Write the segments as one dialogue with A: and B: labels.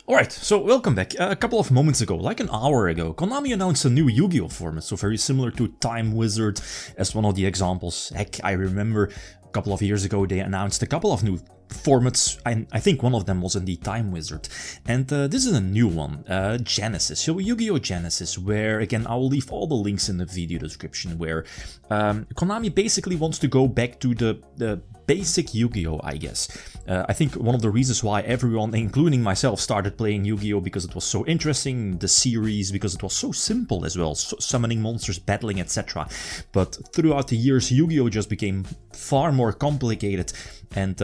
A: Alright, so welcome back. A couple of moments ago, like an hour ago, Konami announced a new Yu-Gi-Oh format, so very similar to Time Wizard as one of the examples. Heck, I remember a couple of years ago they announced a couple of new formats, and I think one of them was indeed Time Wizard. And this is a new one, Genesys, so Yu-Gi-Oh! Genesys, where, again, I will leave all the links in the video description, where Konami basically wants to go back to the basic Yu-Gi-Oh, I guess. I think one of the reasons why everyone, including myself, started playing Yu-Gi-Oh because it was so interesting, the series, because it was so simple as well, summoning monsters, battling, etc. But throughout the years, Yu-Gi-Oh just became far more complicated. And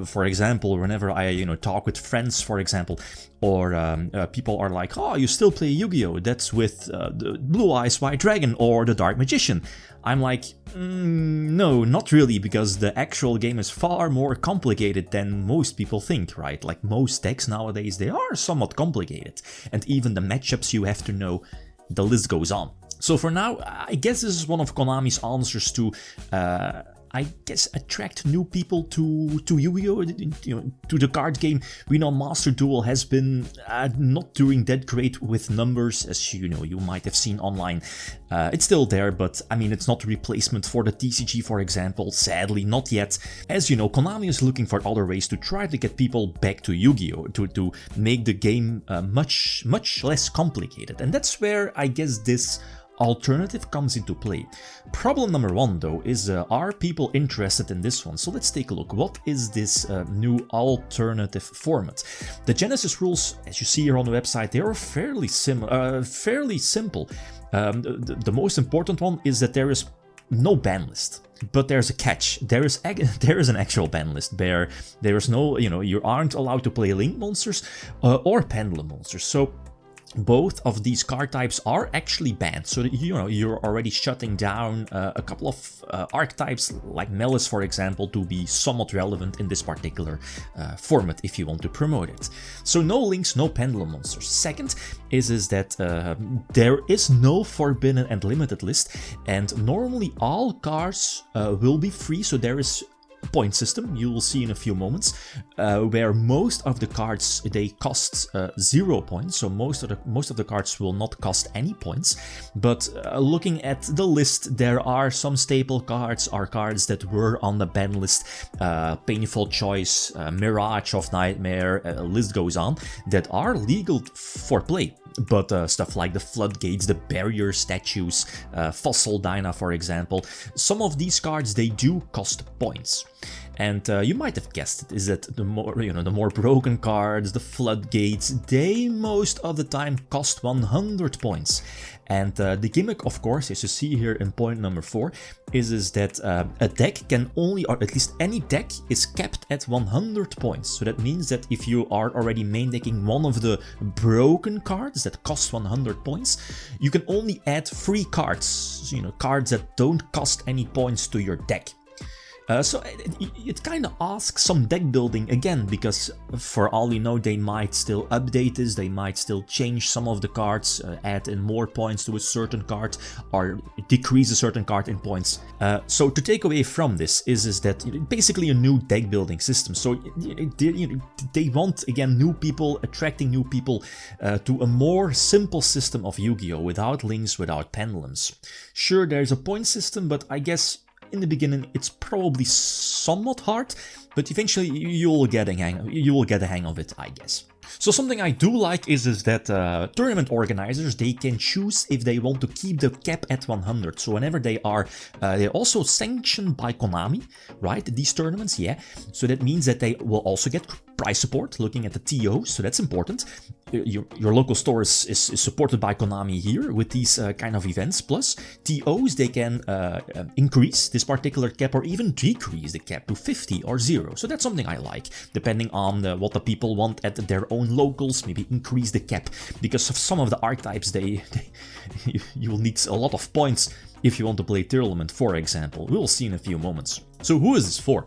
A: for example, whenever I talk with friends, for example, or people are like, oh, you still play Yu-Gi-Oh, that's with the Blue Eyes White Dragon or the Dark Magician. I'm like, no, not really, because the actual game is far more complicated than most people think, right? Like most decks nowadays, they are somewhat complicated. And even the matchups you have to know, the list goes on. So for now, I guess this is one of Konami's answers to I guess attract new people to Yu-Gi-Oh, to the card game. We know Master Duel has been not doing that great with numbers, as you might have seen online. It's still there, but I mean, it's not a replacement for the TCG, for example, sadly, not yet. As you know, Konami is looking for other ways to try to get people back to Yu-Gi-Oh, to make the game much less complicated. And that's where I guess this alternative comes into play. Problem number one, though, is are people interested in this one? So let's take a look. What is this new alternative format? The Genesys rules, as you see here on the website, they are fairly simple. The most important one is that there is no ban list. But there's a catch. There is an actual ban list there. There is no, you aren't allowed to play Link monsters or Pendulum monsters. So both of these card types are actually banned, so that, you're already shutting down a couple of archetypes like Melis, for example, to be somewhat relevant in this particular format if you want to promote it. So no links, no Pendulum monsters. Second is that there is no forbidden and limited list, and normally all cards will be free, so there is point system, you will see in a few moments, where most of the cards, they cost 0 points, so most of the cards will not cost any points. But looking at the list, there are some staple cards, or cards that were on the ban list, Painful Choice, Mirage of Nightmare, list goes on, that are legal for play. But stuff like the Floodgates, the Barrier Statues, Fossil Dyna, for example, some of these cards, they do cost points. And you might have guessed it, is that the more broken cards, the Floodgates, they most of the time cost 100 points. And the gimmick, of course, as you see here in point number 4, is that a deck can only, or at least any deck, is capped at 100 points. So that means that if you are already main decking one of the broken cards that cost 100 points, you can only add 3 cards, cards that don't cost any points to your deck. So it kind of asks some deck building again, because for all we know, they might still update this, they might still change some of the cards, add in more points to a certain card, or decrease a certain card in points. So to take away from this is that basically a new deck building system. So they want, again, new people, attracting new people to a more simple system of Yu-Gi-Oh! Without links, without pendulums. Sure, there's a point system, but I guess in the beginning, it's probably somewhat hard, but eventually you'll get a hang of it, I guess. So something I do like is that tournament organizers, they can choose if they want to keep the cap at 100. So whenever they're also sanctioned by Konami, right? These tournaments, yeah. So that means that they will also get prize support, looking at the TOs, so that's important. Your local store is supported by Konami here with these kind of events. Plus, TOs, they can increase this particular cap or even decrease the cap to 50 or 0. So that's something I like, depending on what the people want at their own locals. Maybe increase the cap, because of some of the archetypes, you will need a lot of points if you want to play Tournament, for example. We'll see in a few moments. So who is this for?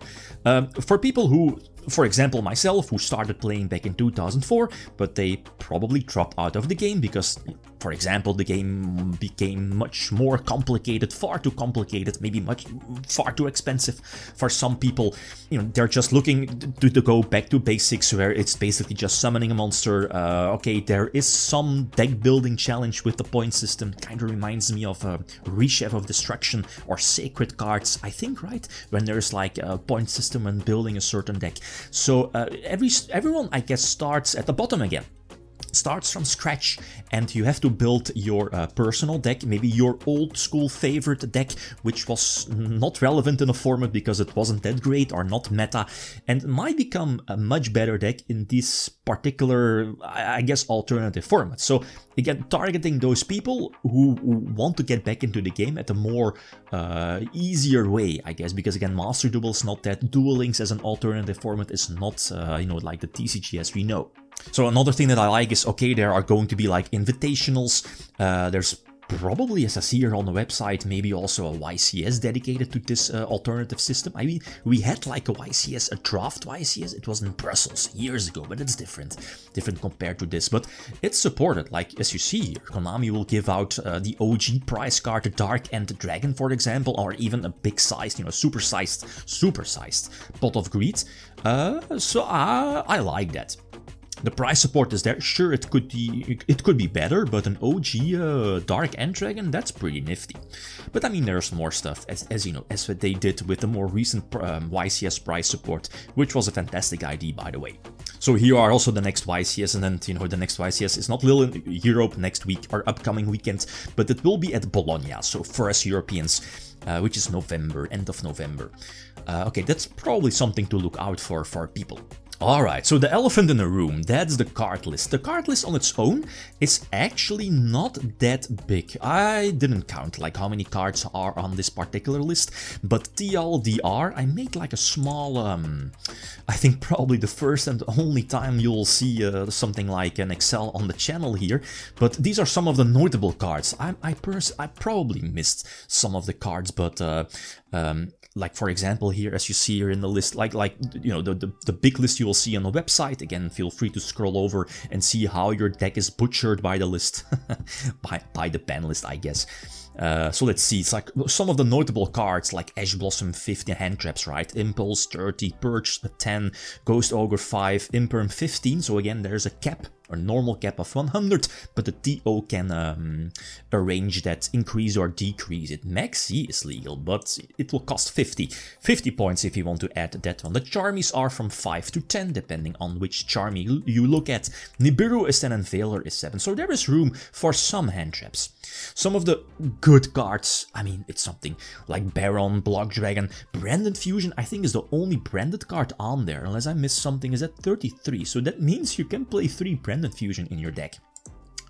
A: For people who, for example, myself, who started playing back in 2004, but they probably dropped out of the game because For example, the game became much more complicated, far too complicated, maybe far too expensive for some people. You know, they're just looking to go back to basics, where it's basically just summoning a monster. Okay, there is some deck building challenge with the point system. Kind of reminds me of Rechef of Destruction or Sacred Cards, I think, right? When there's like a point system when building a certain deck. So everyone, I guess, starts at the bottom again. Starts from scratch, and you have to build your personal deck, maybe your old school favorite deck, which was not relevant in a format because it wasn't that great or not meta, and might become a much better deck in this particular, I guess, alternative format. So again, targeting those people who want to get back into the game at a more easier way, I guess, because again, Master Duel is not that, Duel Links as an alternative format is not, you know, like the TCG as we know. So another thing that I like is, okay, there are going to be like invitationals, there's probably, as I see here on the website, maybe also a YCS dedicated to this alternative system. I mean, we had like a YCS, a draft YCS, it was in Brussels years ago, but it's different compared to this, but it's supported, like as you see here. Konami will give out the OG prize card, the Dark End Dragon, for example, or even a big sized, you know, supersized Pot of Greed, so I like that. The price support is there. Sure, it could be better, but an OG Dark End Dragon, that's pretty nifty. But I mean, there's more stuff, as you know, as they did with the more recent YCS price support, which was a fantastic idea, by the way. So here are also the next YCS, and then, you know, the next YCS is not Lille in Europe next week or upcoming weekend, but it will be at Bologna, so for us Europeans, which is November, end of November. Okay, that's probably something to look out for people. Alright, so the elephant in the room, that's the card list. The card list on its own is actually not that big. I didn't count like how many cards are on this particular list, but TLDR, I made like a small, I think probably the first and only time you'll see something like an Excel on the channel here, but these are some of the notable cards. I probably missed some of the cards, but like for example here, as you see here in the list, like you know, the big list you will see on the website. Again, feel free to scroll over and see how your deck is butchered by the list, by the ban list, I guess. So let's see, it's like some of the notable cards like Ash Blossom 50 hand traps, right? Impulse 30, Purge 10, Ghost Ogre 5, Imperm 15. So again, there's a cap, a normal cap of 100, but the TO can arrange that, increase or decrease it. Maxi is legal, but it will cost 50 points if you want to add that one. The Charmies are from 5 to 10, depending on which Charmy you look at. Nibiru is 10 and Veiler is 7, so there is room for some hand traps. Some of the good cards, I mean, it's something like Baron, Block Dragon, Branded Fusion, I think is the only branded card on there, unless I missed something, is at 33, so that means you can play 3 Branded Fusion in your deck.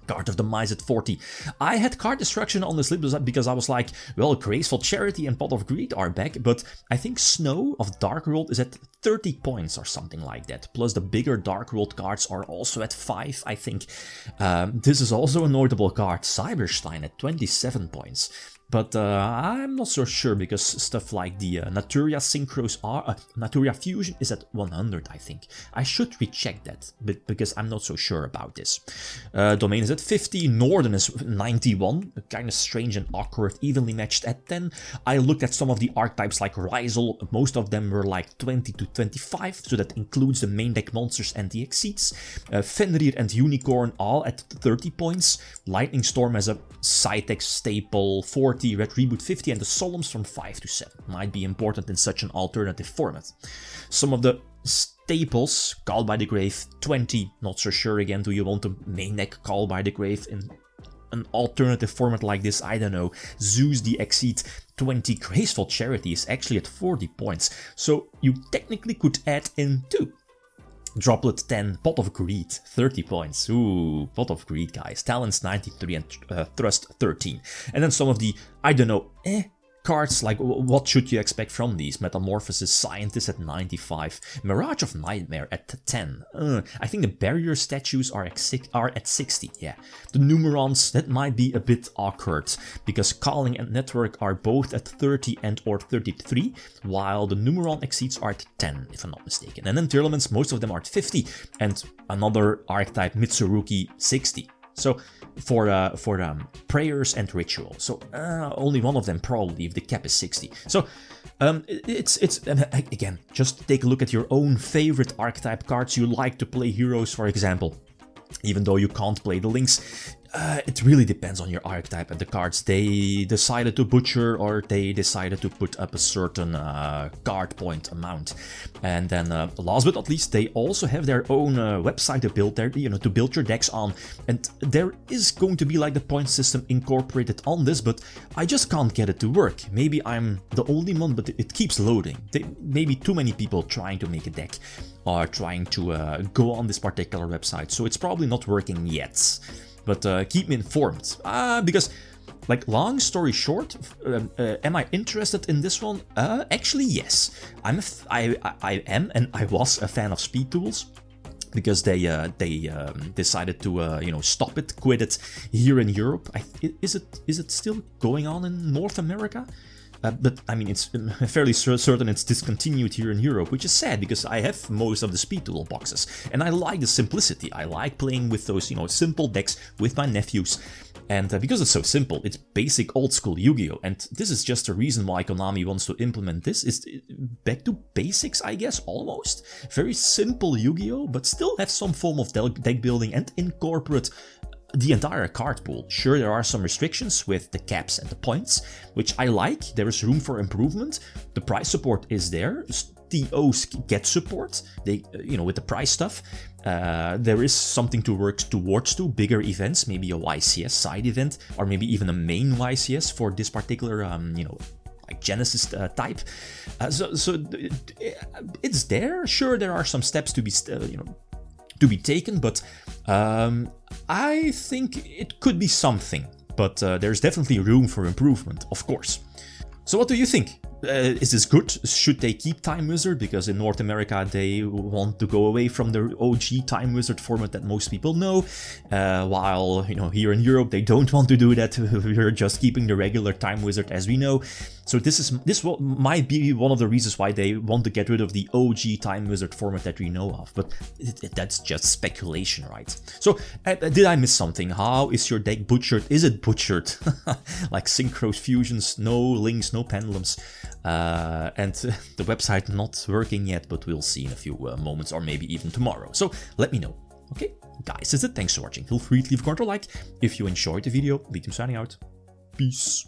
A: Card of the Mice at 40. I had Card Destruction on this list because I was like, well, Graceful Charity and Pot of Greed are back, but I think Snow of Dark World is at 30 points or something like that. Plus the bigger Dark World cards are also at 5, I think. This is also a notable card, Cyberstein at 27 points. But I'm not so sure because stuff like the Naturia Synchros are... Naturia Fusion is at 100, I think. I should recheck that, but because I'm not so sure about this. Domain is at 50, Norden is 91, kind of strange and awkward, evenly matched at 10. I looked at some of the archetypes like Ryzel, most of them were like 20 to 25, so that includes the main deck monsters and the exceeds. Fenrir and Unicorn all at 30 points. Lightning Storm as a Cytex staple, 40. Red Reboot 50, and the Solemns from 5 to 7. Might be important in such an alternative format. Some of the staples, Call by the Grave 20, not so sure again, do you want to main deck Call by the Grave in an alternative format like this? I don't know. Zeus the Exceed 20, Graceful Charity is actually at 40 points, so you technically could add in 2. Droplet 10, Pot of Greed, 30 points. Ooh, Pot of Greed, guys. Talents 93 and Thrust 13. And then some of the, I don't know, cards, like what should you expect from these? Metamorphosis Scientist at 95, Mirage of Nightmare at 10. I think the barrier statues are at 60, yeah. The Numerons, that might be a bit awkward, because Calling and Network are both at 30 and or 33, while the Numeron Exceeds are at 10, if I'm not mistaken. And then Tearlaments, most of them are at 50, and another archetype, Mitsurugi, 60. So for prayers and ritual. So only one of them probably if the cap is 60. So again, just take a look at your own favorite archetype cards you like to play heroes, for example. Even though you can't play the links, it really depends on your archetype and the cards they decided to butcher, or they decided to put up a certain card point amount. And then last but not least, they also have their own website to build to build your decks on. And there is going to be like the point system incorporated on this, but I just can't get it to work. Maybe I'm the only one, but it keeps loading. Maybe too many people trying to make a deck are trying to go on this particular website, so it's probably not working yet. But keep me informed, because, like, long story short, am I interested in this one? Actually, yes. I am, and I was a fan of speed tools, because they decided to stop it, quit it here in Europe. Is it still going on in North America? But I mean, it's fairly certain it's discontinued here in Europe, which is sad because I have most of the speed tool boxes, and I like the simplicity. I like playing with those, simple decks with my nephews, and because it's so simple, it's basic old school Yu-Gi-Oh! And this is just the reason why Konami wants to implement this. Is back to basics, I guess, almost. Very simple Yu-Gi-Oh! But still have some form of deck building and incorporate the entire card pool. Sure, there are some restrictions with the caps and the points, which I like. There is room for improvement. The price support is there. TOs get support. They, with the price stuff, there is something to work towards to bigger events, maybe a YCS side event, or maybe even a main YCS for this particular, like Genesys type. So it's there. Sure, there are some steps to be taken, but I think it could be something, but there's definitely room for improvement, of course. So what do you think? Is this good? Should they keep Time Wizard? Because in North America they want to go away from the OG Time Wizard format that most people know, while here in Europe they don't want to do that. We're just keeping the regular Time Wizard as we know. So this might be one of the reasons why they want to get rid of the OG Time Wizard format that we know of, but that's just speculation, right? So did I miss something? How is your deck butchered? Is it butchered? Like synchro fusions, no links, no pendulums. And the website not working yet, but we'll see in a few moments, or maybe even tomorrow. So let me know. Okay, guys, that's it. Thanks for watching. Feel free to leave a comment or like if you enjoyed the video. Riddim signing out. Peace.